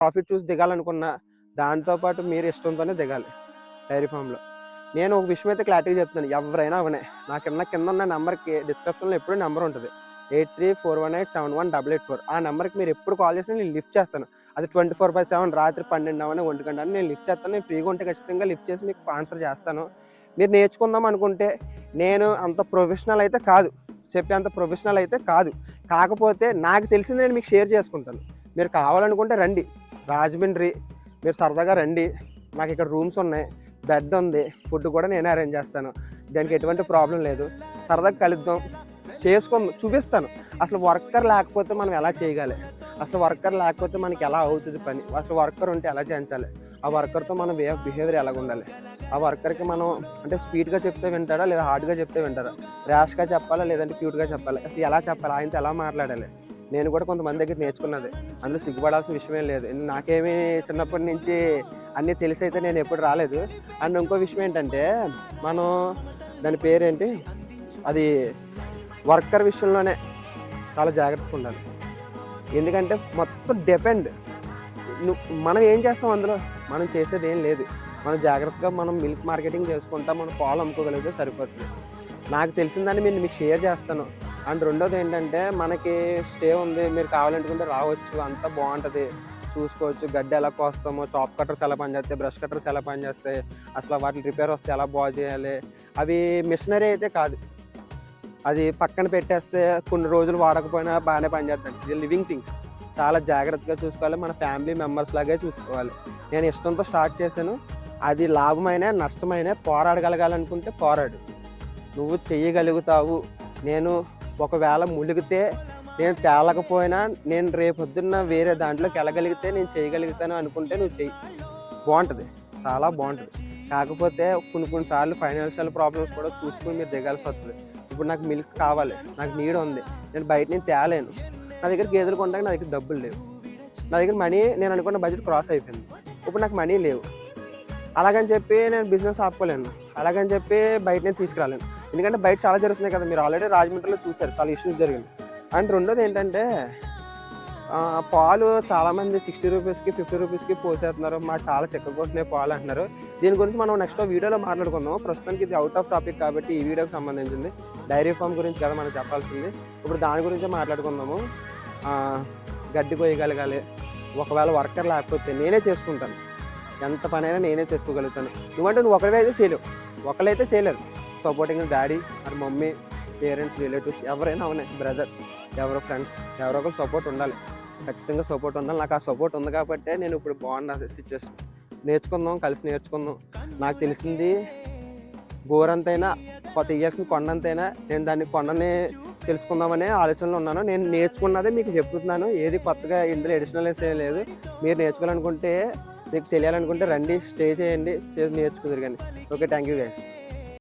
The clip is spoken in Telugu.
ప్రాఫిట్ చూసి దిగాలనుకున్నా దాంతో పాటు మీరు ఇష్టంతోనే దిగాలి డైరీ ఫామ్లో. నేను ఒక విషయం అయితే క్లారిటీగా చెప్తాను, ఎవరైనా అవనే కింద ఉన్న నెంబర్కి డిస్క్రిప్షన్లో ఎప్పుడు నెంబర్ ఉంటుంది 8341871884. ఆ నెంబర్కి మీరు ఎప్పుడు కాల్ చేసినా నేను లిఫ్ట్ చేస్తాను. అది 24/7 రాత్రి 12 అవని 1 గంట అని నేను లిఫ్ట్ చేస్తాను. నేను ఫ్రీగా ఉంటే ఖచ్చితంగా లిఫ్ట్ చేసి మీకు ఆన్సర్ చేస్తాను. మీరు నేర్చుకుందాం అనుకుంటే నేను అంత ప్రొఫెషనల్ అయితే కాదు, చెప్పేంత ప్రొఫెషనల్ అయితే కాదు. కాకపోతే నాకు తెలిసింది నేను మీకు షేర్ చేసుకుంటాను. మీరు కావాలనుకుంటే రండి రాజమండ్రి, మీరు సరదాగా రండి. నాకు ఇక్కడ రూమ్స్ ఉన్నాయి, బెడ్ ఉంది, ఫుడ్ కూడా నేనే అరేంజ్ చేస్తాను. దానికి ఎటువంటి ప్రాబ్లం లేదు. సరదాగా కలుద్దాం, చేసుకుందాం, చూపిస్తాను. అసలు వర్కర్ లేకపోతే మనం ఎలా చేయగలి, అసలు వర్కర్ లేకపోతే మనకి ఎలా అవుతుంది పని, అసలు వర్కర్ ఉంటే ఎలా చేయించాలి, ఆ వర్కర్తో మనం వే ఆఫ్ బిహేవియర్ ఎలా ఉండాలి, ఆ వర్కర్కి మనం అంటే స్పీడ్గా చెప్తే వింటారా లేదా హార్డ్గా చెప్తే వింటారా, ర్యాష్గా చెప్పాలా లేదంటే క్యూట్గా చెప్పాలి, అసలు ఎలా చెప్పాలి, ఆయనతో ఎలా మాట్లాడాలి. నేను కూడా కొంతమంది దగ్గర నేర్చుకున్నది, అందులో సిగ్గుపడాల్సిన విషయమే లేదు. నాకేమీ చిన్నప్పటి నుంచి అన్నీ తెలిసి అయితే నేను ఎప్పుడు రాలేదు. అండ్ ఇంకో విషయం ఏంటంటే మనం దాని పేరేంటి, అది వర్కర్ విషయంలోనే చాలా జాగ్రత్తగా ఉండాలి. ఎందుకంటే మొత్తం డిపెండ్, మనం ఏం చేస్తాం అందులో, మనం చేసేది ఏం లేదు. మనం జాగ్రత్తగా మనం మిల్క్ మార్కెటింగ్ చేసుకుంటాం, మనం పాలు అమ్ముకోగలిగితే సరిపోతుంది. నాకు తెలిసిందని నేను మీకు షేర్ చేస్తాను. అండ్ రెండోది ఏంటంటే మనకి స్టే ఉంది, మీరు కావాలనుకుంటే రావచ్చు, అంతా బాగుంటుంది, చూసుకోవచ్చు. గడ్డి ఎలా కోస్తామో, చాప్ కట్టర్స్ ఎలా పనిచేస్తాయి, బ్రష్ కట్టర్స్ ఎలా పనిచేస్తాయి, అసలు వాటి రిపేర్ వస్తే ఎలా బాగు చేయాలి. అవి మిషనరీ అయితే కాదు, అది పక్కన పెట్టేస్తే కొన్ని రోజులు వాడకపోయినా బాగానే పనిచేస్తుంది. ఇది లివింగ్ థింగ్స్, చాలా జాగ్రత్తగా చూసుకోవాలి, మన ఫ్యామిలీ మెంబర్స్ లాగే చూసుకోవాలి. నేను ఇష్టంతో స్టార్ట్ చేశాను, అది లాభమైనా నష్టమైనా పోరాడగలగాలనుకుంటే పోరాడు, నువ్వు చెయ్యగలుగుతావు. నేను ఒకవేళ మునిగితే నేను తేలకపోయినా నేను రేపొద్దున్న వేరే దాంట్లోకి వెళ్ళగలిగితే నేను చేయగలుగుతాను అనుకుంటే నువ్వు చెయ్యి, బాగుంటుంది, చాలా బాగుంటుంది. కాకపోతే కొన్నిసార్లు ఫైనాన్షియల్ ప్రాబ్లమ్స్ కూడా చూసుకుని మీరు దిగాల్సి వస్తుంది. ఇప్పుడు నాకు మిల్క్ కావాలి, నాకు నీడ్ ఉంది, నేను బయట నేను తేలేను, నా దగ్గర గేదెలు కొంటాక నా దగ్గర డబ్బులు లేవు, నా దగ్గర మనీ నేను అనుకున్న బడ్జెట్ క్రాస్ అయిపోయింది, ఇప్పుడు నాకు మనీ లేవు. అలాగని చెప్పి నేను బిజినెస్ ఆపుకోలేను, అలాగని చెప్పి బయట నేను తీసుకురాలేను. ఎందుకంటే బయట చాలా జరుగుతున్నాయి కదా, మీరు ఆల్రెడీ రాజమండ్రిలో చూశారు, చాలా ఇష్యూస్ జరిగింది. అండ్ రెండోది ఏంటంటే పాలు చాలామంది 60 రూపీస్కి 50 రూపీస్కి పోసేస్తున్నారు, మా చాలా చెక్కగొట్టిన పాలు అంటున్నారు. దీని గురించి మనం నెక్స్ట్ వీడియోలో మాట్లాడుకుందాం. ప్రస్తుతానికి ఇది అవుట్ ఆఫ్ టాపిక్ కాబట్టి ఈ వీడియోకి సంబంధించింది డైరీ ఫామ్ గురించి కదా మనం చెప్పాల్సింది. ఇప్పుడు దాని గురించే మాట్లాడుకుందాము. గడ్డి పోయగలగాలి, ఒకవేళ వర్కర్ లేకపోతే నేనే చేసుకుంటాను, ఎంత పనైనా నేనే చేసుకోగలుగుతాను. నువ్వు ఒకరివే అయితే చేయలేవు, ఒకరైతే చేయలేరు. సపోర్టింగ్ డాడీ మరి మమ్మీ, పేరెంట్స్, రిలేటివ్స్ ఎవరైనా అవునాయి, బ్రదర్, ఎవరో ఫ్రెండ్స్, ఎవరో ఒకరు సపోర్ట్ ఉండాలి, ఖచ్చితంగా సపోర్ట్ ఉండాలి. నాకు ఆ సపోర్ట్ ఉంది కాబట్టి నేను ఇప్పుడు బాగున్నా సిచ్యువేషన్. నేర్చుకుందాం, కలిసి నేర్చుకుందాం. నాకు తెలిసింది గోరంతైనా తీయాల్సిన కొండంతైనా నేను దాన్ని కొండని తెలుసుకుందామనే ఆలోచనలో ఉన్నాను. నేను నేర్చుకున్నదే మీకు చెప్తున్నాను, ఏది కొత్తగా ఇందులో అడిషనల్స్ ఏం లేదు. మీరు నేర్చుకోవాలనుకుంటే, మీకు తెలియాలనుకుంటే రండి, స్టే చేయండి, నేర్చుకుందరు కానీ. Okay, thank you guys.